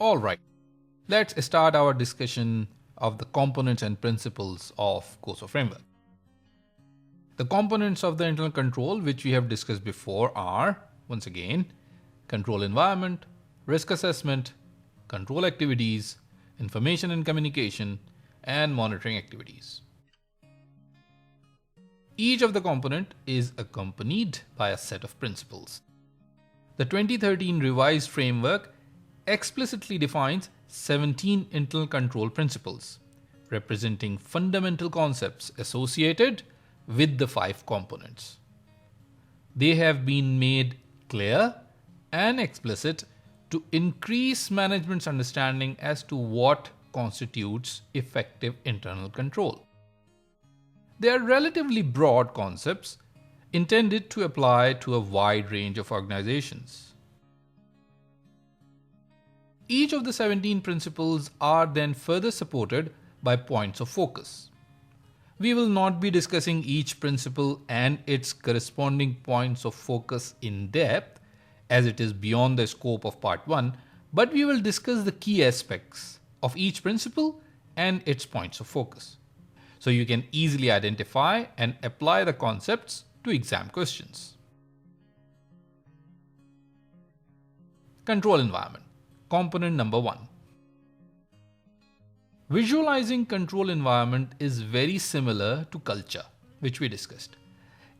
Alright, let's start our discussion of the components and principles of COSO framework. The components of the internal control which we have discussed before are, once again, control environment, risk assessment, control activities, information and communication, and monitoring activities. Each of the component is accompanied by a set of principles. The 2013 revised framework explicitly defines 17 internal control principles, representing fundamental concepts associated with the 5 components. They have been made clear and explicit to increase management's understanding as to what constitutes effective internal control. They are relatively broad concepts intended to apply to a wide range of organizations. Each of the 17 principles are then further supported by points of focus. We will not be discussing each principle and its corresponding points of focus in depth, as it is beyond the scope of part 1, but we will discuss the key aspects of each principle and its points of focus, so you can easily identify and apply the concepts to exam questions. Control environment, component number 1. Visualizing control environment is very similar to culture, which we discussed.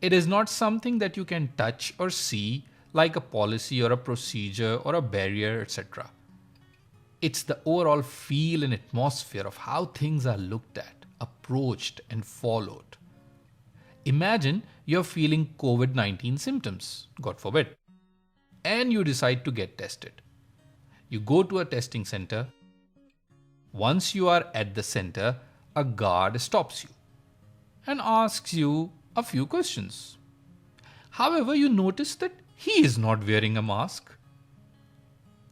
It is not something that you can touch or see like a policy or a procedure or a barrier, etc. It's the overall feel and atmosphere of how things are looked at, approached, and followed. Imagine you're feeling COVID-19 symptoms, God forbid, and you decide to get tested. You go to a testing center. Once you are at the center, a guard stops you and asks you a few questions. However, you notice that he is not wearing a mask.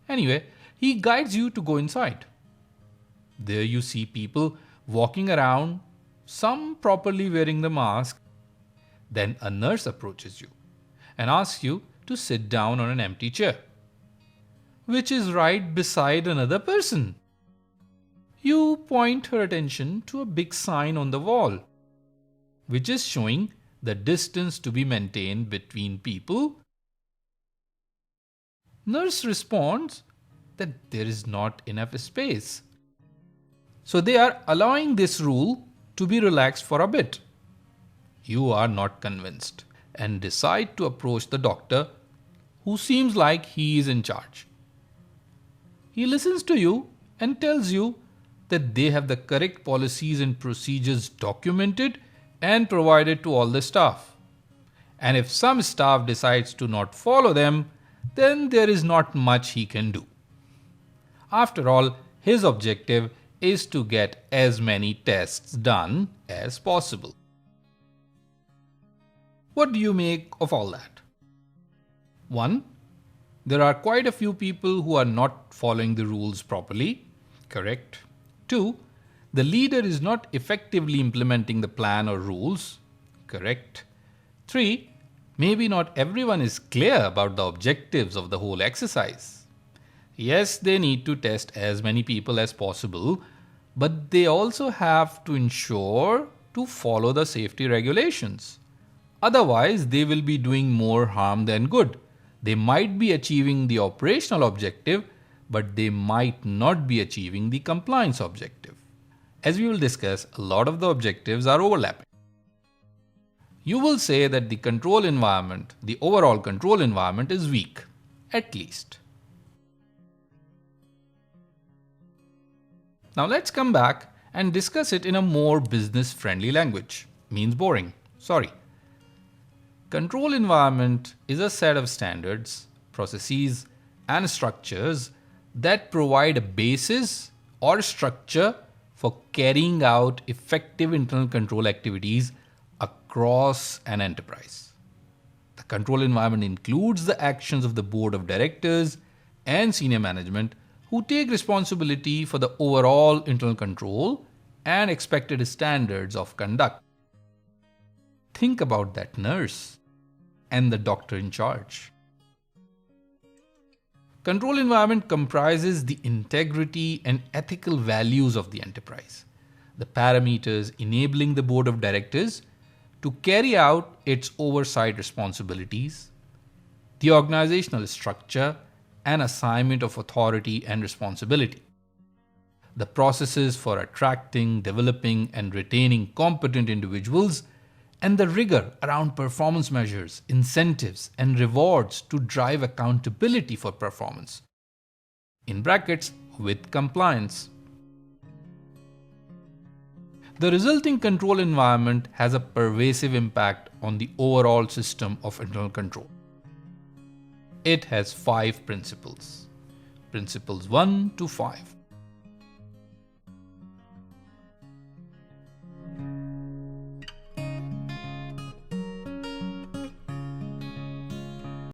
Anyway, he guides you to go inside. There you see people walking around, some properly wearing the mask. Then a nurse approaches you and asks you to sit down on an empty chair, which is right beside another person. You point her attention to a big sign on the wall, which is showing the distance to be maintained between people. Nurse responds that there is not enough space. So they are allowing this rule to be relaxed for a bit. You are not convinced and decide to approach the doctor, who seems like he is in charge. He listens to you and tells you that they have the correct policies and procedures documented and provided to all the staff. And if some staff decides to not follow them, then there is not much he can do. After all, his objective is to get as many tests done as possible. What do you make of all that? 1. There are quite a few people who are not following the rules properly. Correct. 2. The leader is not effectively implementing the plan or rules. Correct. 3. Maybe not everyone is clear about the objectives of the whole exercise. Yes, they need to test as many people as possible, but they also have to ensure to follow the safety regulations. Otherwise, they will be doing more harm than good. They might be achieving the operational objective, but they might not be achieving the compliance objective. As we will discuss, a lot of the objectives are overlapping. You will say that the control environment, the overall control environment is weak, at least. Now let's come back and discuss it in a more business-friendly language. Means boring. Sorry. Control environment is a set of standards, processes, and structures that provide a basis or structure for carrying out effective internal control activities across an enterprise. The control environment includes the actions of the board of directors and senior management who take responsibility for the overall internal control and expected standards of conduct. Think about that nurse and the doctor in charge. Control environment comprises the integrity and ethical values of the enterprise, the parameters enabling the board of directors to carry out its oversight responsibilities, the organizational structure and assignment of authority and responsibility, the processes for attracting, developing, and retaining competent individuals, and the rigor around performance measures, incentives, and rewards to drive accountability for performance. In brackets, with compliance. The resulting control environment has a pervasive impact on the overall system of internal control. It has 5 principles. Principles 1 to 5.